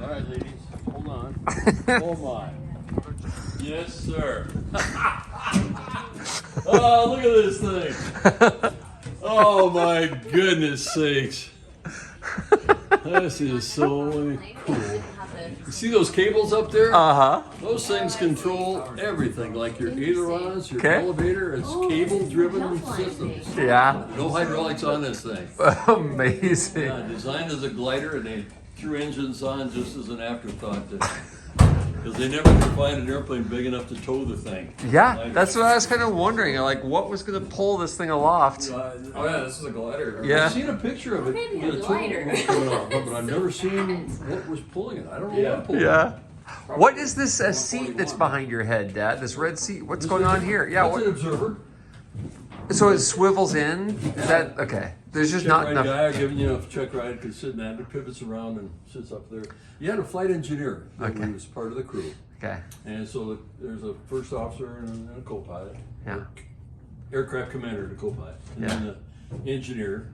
All right, ladies, hold on. Oh my. Yes, sir. Oh, look at this thing. Oh my goodness sakes. This is so cool. You see those cables up there? Uh-huh. Those things control everything, like your ailerons, your Okay. elevator. It's cable-driven systems. Yeah. No hydraulics on this thing. Amazing. Designed as a glider, and they threw engines on just as an afterthought, because they never could find an airplane big enough to tow the thing. Yeah, that's what I was kind of wondering. Like, what was going to pull this thing aloft? Oh yeah, this is a glider. Yeah. I've seen a picture of it with a glider. turtle coming off, but I've never seen what was pulling it. I don't know what pulled it. Yeah. What is this seat that's behind your head, Dad? This red seat? What's going on here? Yeah. That's an observer. So it swivels in? Is that okay? There's just Check not ride enough. guy giving you a check ride could sit in that. It pivots around and sits up there. You had a flight engineer that Okay. was part of the crew, Okay. and so there's a first officer and a co-pilot. Yeah. Aircraft commander to co-pilot, and Yeah. then the engineer.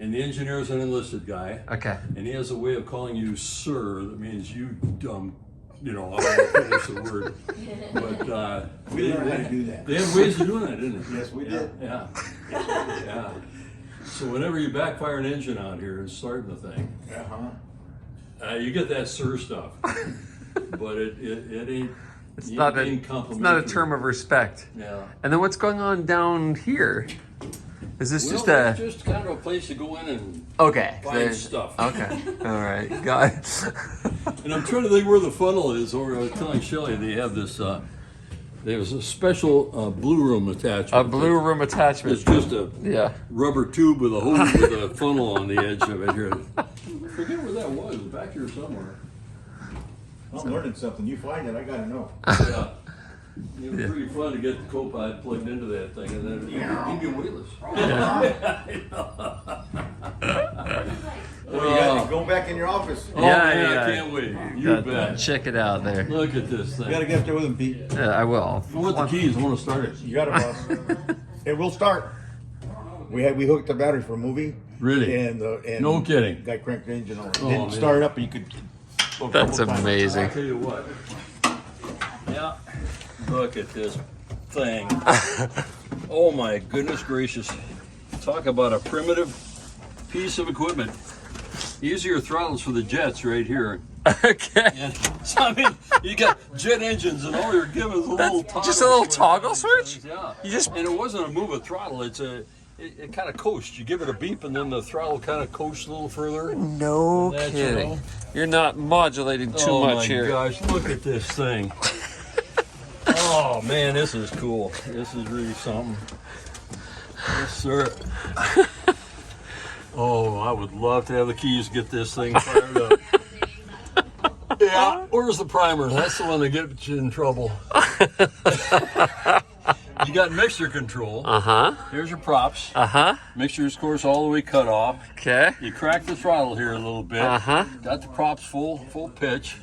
And the engineer is an enlisted guy, Okay. and he has a way of calling you sir. That means you dumb. I don't know how to finish the word, but We learned how to do that. they have ways of doing that, didn't they? Yes, we did. Yeah. Yeah. So whenever you backfire an engine out here and starting the thing, you get that sir stuff, but it ain't. It's it not a ain't it's not a complimentary. term of respect. Yeah. And then what's going on down here? Is this just Well, a it's just kind of a place to go in and okay? find there's- stuff. Okay. All right. Got it. And I'm trying to think where the funnel is. Or I was telling Shelley they have this. There's a special blue room attachment. A blue room attachment. It's just a Yeah. rubber tube with a hole with a funnel on the edge of it here. I forget where that was. It was back here somewhere. I'm learning something. You find it, I gotta know. Yeah. It was pretty fun to get the co-pilot plugged into that thing, and then he'd get weightless. Well, you guys go back in your office. Oh, Yeah, man, yeah. I can't wait. You Got- bet. Check it out there. Look at this You thing. gotta get up there with him, Pete. I will. I want the keys. I want to start it. You got it, boss. It will start. We hooked the battery for a movie. Really? And No kidding. Guy cranked the engine on it. Oh, Didn't man. start it up, but you could. go a That's couple times. amazing. I'll tell you what. Yeah. Look at this thing. Oh my goodness gracious. Talk about a primitive piece of equipment. Easier throttles for the jets right here. Okay. And so, I mean, you got jet engines and all you're given is a little toggle Just a little switch. toggle switch? Yeah. You just- And it wasn't a move of throttle. It kind of coasts. You give it a beep and then the throttle kind of coasts a little further. No That's, kidding. you know. You're not modulating too Oh much my here. gosh, look at this thing. Oh man, this is cool. This is really something. Yes, sir. Oh, I would love to have the keys to get this thing fired up. Yeah, where's the primer? That's the one that gets you in trouble. You got mixture control. Uh-huh. Here's your props. Uh-huh. Mixture's, of course, all the way cut off. Okay. You crack the throttle here a little bit. Uh-huh. Got the props full pitch.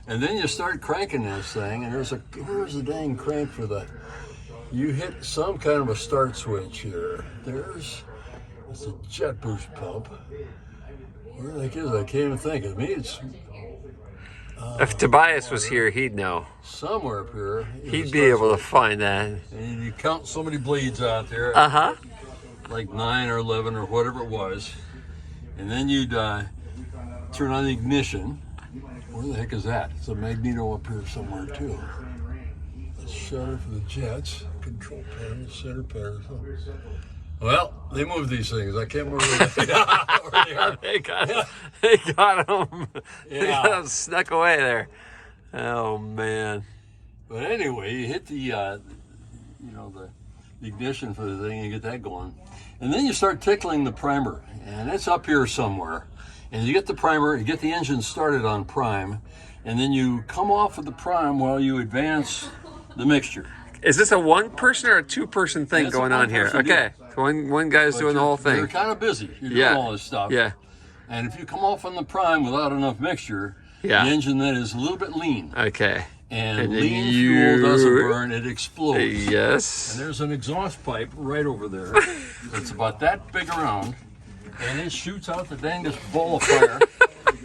And then you start cranking this thing, and where's the dang crank for the, you hit some kind of a start switch here. That's a jet boost pump. Where the heck is it? I can't even think. I mean, it's If Tobias was here, he'd know. somewhere up here. is a He'd be start able to switch. find that. And you count so many blades out there, Uh-huh. like 9 or 11 or whatever it was. And then you'd turn on the ignition. Where the heck is that? It's a magneto up here somewhere too. The shutter for the jets, control panel, center panel. Well, they moved these things. I can't remember where they are. They got him. They got him. They Yeah. got him snuck away there. Oh, man. But anyway, you hit the ignition for the thing and get that going. And then you start tickling the primer, and it's up here somewhere. And you get the primer, you get the engine started on prime, and then you come off of the prime while you advance the mixture. Is this a one-person or a two-person thing It's a going on here? one-person Okay. So one guy's But doing the whole You're thing. kind of busy. You're Yeah. doing all this stuff. Yeah. And if you come off on the prime without enough mixture, Yeah. the engine then is a little bit lean. Okay. And And then lean fuel doesn't you- burn, it explodes. Yes. And there's an exhaust pipe right over there. It's about that big around, and it shoots out the dangest ball of fire.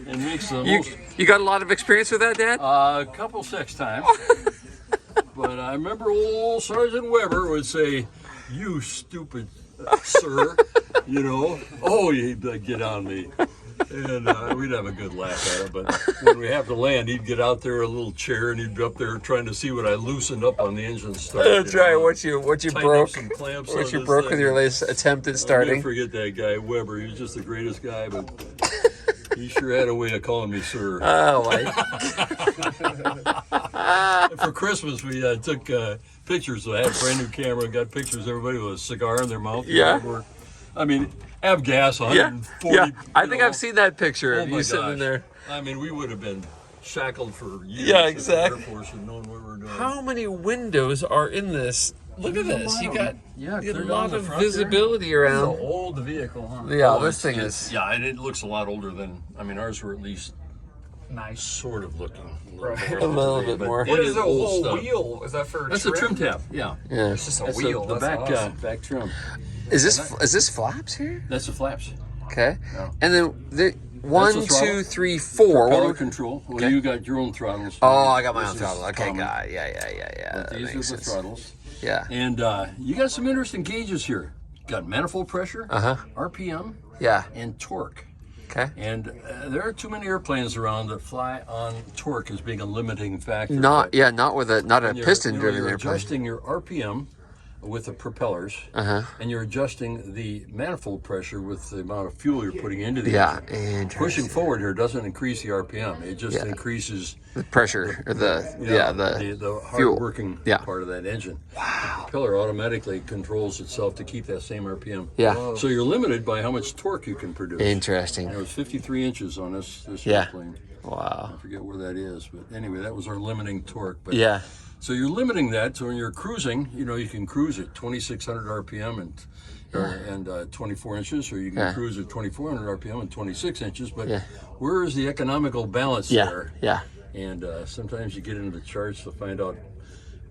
and makes the You most. you got a lot of experience with that, Dad? A couple sex times. But I remember old Sergeant Weber would say, "You stupid sir," you know. Oh, he'd get on me. And we'd have a good laugh at it. But when we have to land, he'd get out there a little chair and he'd be up there trying to see what I loosened up on the engine start. That's right. What you Tighten up broke? some clamps What on you this broke thing. with your latest attempt at I'll starting? never forget that guy, Weber. He was just the greatest guy, but he sure had a way of calling me sir. Oh my! For Christmas, we took pictures. So I had a brand new camera and got pictures of everybody with a cigar in their mouth. Yeah. I mean, have gas, Yeah, 140. yeah. I you think know. I've seen that picture Oh of my you sitting in gosh. there. I mean, we would have been shackled for years. Yeah, in the exactly. Air Force and knowing what we were doing. How many windows are in this? Look at this. You got Yeah, you got a clear down lot the of front there. visibility It's an around. old vehicle, huh? Yeah, Oh, this it's- thing it's- is. Yeah, and it looks a lot older than. I mean, ours were at least Nice. sort of looking Right. A little bit but more. it What is the old whole stuff. wheel? Is that for That's a trim tab. Yeah. Yeah. It's just a That's wheel. the That's back awesome. back trim. Is this flaps here? That's the flaps. Okay. Yeah. And then the 1, the throttle. 2, 3, 4. Power What- control. Well, Okay. you got your own throttles. Oh, I got my This own is throttle. Okay, common, got it. Yeah. But That these are makes the sense. throttles. Yeah. And you got some interesting gauges here. Got manifold pressure, Uh-huh. RPM, Yeah. and torque. Okay. And there are too many airplanes around that fly on torque as being a limiting factor. Not But yeah, not with a when you're- piston you know, driven you're airplane. adjusting your RPM with the propellers, and you're adjusting the manifold pressure with the amount of fuel you're putting into the Yeah. engine. Interesting. Pushing forward here doesn't increase the RPM. It just Yeah. increases The pressure or the the hard fuel. working Yeah. part of that engine. Wow. The propeller automatically controls itself to keep that same RPM. Yeah. Whoa. So you're limited by how much torque you can produce. Interesting. And it was 53 inches on this Yeah. airplane. Wow. I forget where that is, but anyway, that was our limiting torque. But Yeah. So you're limiting that. So when you're cruising, you can cruise at 2,600 RPM and 24 inches, or you can Yeah. cruise at 2,400 RPM and 26 inches. But Yeah. where is the economical balance Yeah. there? Yeah. And sometimes you get into the charts to find out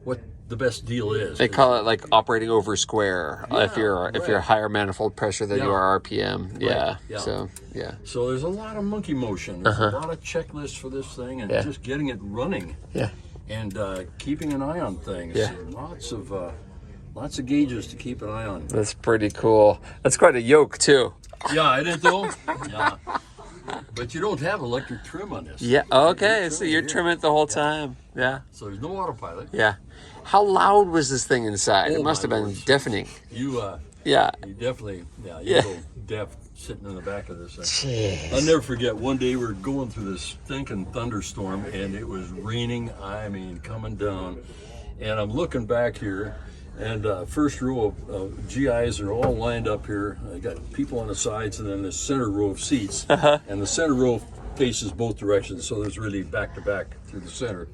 what the best deal is. They call it like operating over square if you're right. higher manifold pressure than Yeah. you are RPM. Yeah. yeah. So yeah. So there's a lot of monkey motion. There's a lot of checklists for this thing, and Yeah. just getting it running Yeah. and keeping an eye on things. Yeah. And lots of gauges to keep an eye on. That's pretty cool. That's quite a yoke too. Yeah, I didn't know. Yeah. But you don't have electric trim on this. Yeah. Okay. You're So trimming you're here. trimming it the whole time. Yeah. So there's no autopilot. Yeah. How loud was this thing inside? Oh, It must have my been Lord. deafening. You Yeah. definitely, you Yeah. go deaf sitting in the back of this thing. Jeez. I'll never forget, one day we were going through this stinking thunderstorm and it was raining, coming down. And I'm looking back here and first row of GIs are all lined up here. I got people on the sides and then the center row of seats. And the center row faces both directions, so there's really back to back through the center.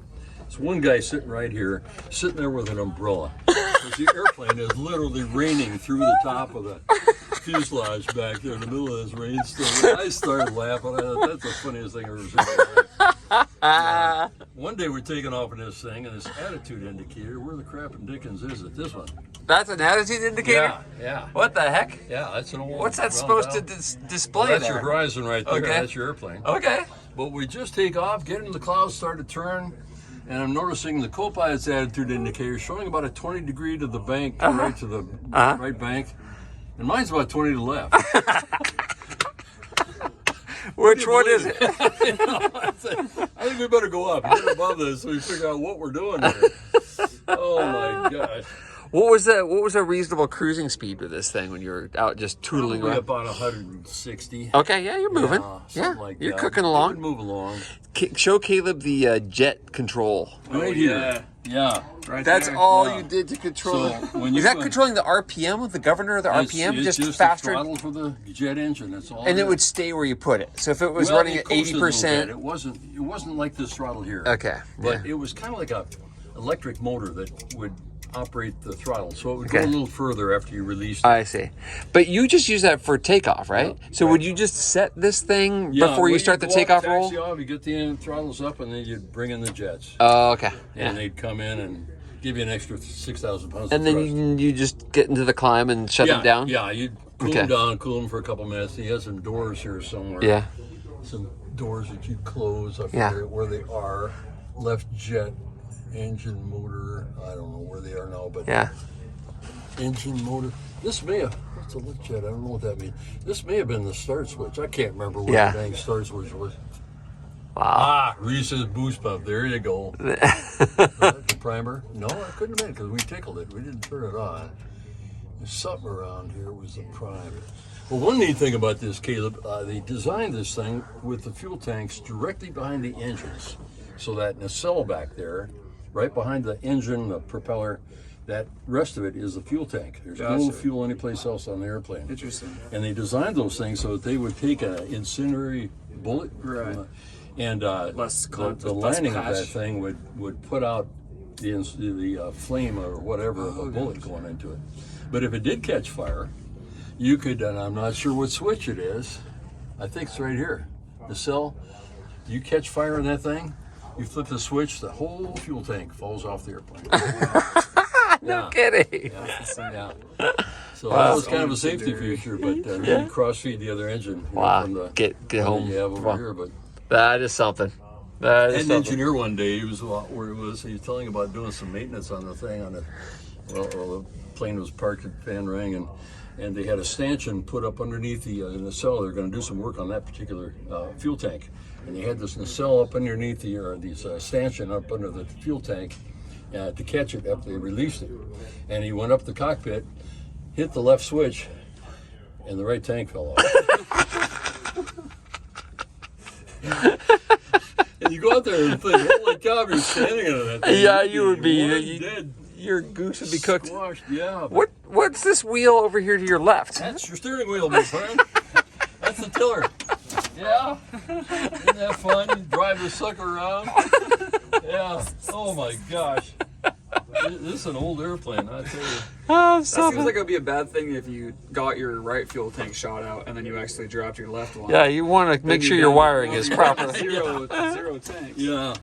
So one guy sitting right here, sitting there with an umbrella. 'Cause the airplane is literally raining through the top of the fuselage back there in the middle of this rainstorm. I started laughing. I thought, that's the funniest thing I've ever seen in my life. One day we're taking off in this thing, and this attitude indicator, where the crap and dickens is it? This one. That's an attitude indicator? Yeah. What the heck? Yeah, that's an old. What's that round supposed to dial. display Well, that's there? your horizon right there. Okay. That's your airplane. Okay. But we just take off, get into the clouds, start to turn, and I'm noticing the co-pilot's attitude indicator showing about a 20 degree to the bank, right to the right bank, and mine's about 20 to the left. Which one is it? I think we better go up, get above this, so we figure out what we're doing here. Oh my gosh! What was a reasonable cruising speed with this thing when you were out just tootling Probably around? about 160. Okay, yeah, you're moving. Something Yeah, like you're that. cooking We along. can move along. Show Caleb the jet control. Right here. Yeah. Right That's there. all Yeah. you did to control. So when you Is that go- controlling the RPM with the governor of the RPM? It's just the faster, throttle for the jet engine. That's all. and it is. would stay where you put it. So if it was Well, running it at coasted a little 80%, bit. It wasn't like this throttle here. okay, But yeah. it was kind of like a electric motor that would operate the throttle, so it would Okay. go a little further after you released it. I see. But you just use that for takeoff, right? So would you just set this thing before well, you start the go up, takeoff taxi roll? off, you get the throttles up, and then you'd bring in the jets, Oh, okay. and Yeah. they'd come in and give you an extra 6,000 pounds. And of then thrust. you just get into the climb and shut them down? Yeah, you'd cool Okay. them down, cool them for a couple minutes. And you have some doors here somewhere. Yeah. Some doors that you close. I Yeah. forget where they are. Left jet, engine, motor. I don't know where they are now, but Yeah. engine, motor. This may have, what's a lift jet? I don't know what that means. This may have been the start switch. I can't remember what Yeah. the dang start switch was. Wow. Ah, Reese's Boost Pump. There you go. Was that the primer? No, it couldn't have been because we tickled it. We didn't turn it on. There's something around here was the prime. Well, one neat thing about this, Caleb, they designed this thing with the fuel tanks directly behind the engines. So that nacelle back there, right behind the engine, the propeller, that rest of it is the fuel tank. There's no Gotcha. fuel anyplace else on the airplane. Interesting. And they designed those things so that they would take an incendiary bullet, Right. and Less the contact, less lining of that patch. thing would put out the flame or whatever of a bullet going into it. But if it did catch fire, you could, and I'm not sure what switch it is. I think it's right here. The cell. You catch fire in that thing, you flip the switch, the whole fuel tank falls off the airplane. No kidding. Yeah. So that was kind of a safety Incendiary. feature, but then you cross feed the other engine. You know, Wow. from the Get one home. that you have over Wow. here, but. That is something. That is And the something. engineer one day, he was telling about doing some maintenance on the thing well, the plane was parked at Van Ryn, and they had a stanchion put up underneath the nacelle. They're going to do some work on that particular fuel tank, and they had this nacelle up underneath these stanchion up under the fuel tank to catch it after they released it. And he went up the cockpit, hit the left switch, and the right tank fell off. And you go out there and think, holy cow, you're standing under that thing. Yeah, you would be. One dead, Your goose would be cooked. squashed. Yeah. but What's this wheel over here to your left? That's your steering wheel, my friend. That's the tiller. Yeah. Isn't that fun? You drive the sucker around. Yeah. Oh my gosh. This is an old airplane, I tell you. Oh, That seems like it would be a bad thing if you got your right fuel tank shot out and then you actually dropped your left one. Yeah, you want to make sure your wiring is proper. Zero tank. Yeah.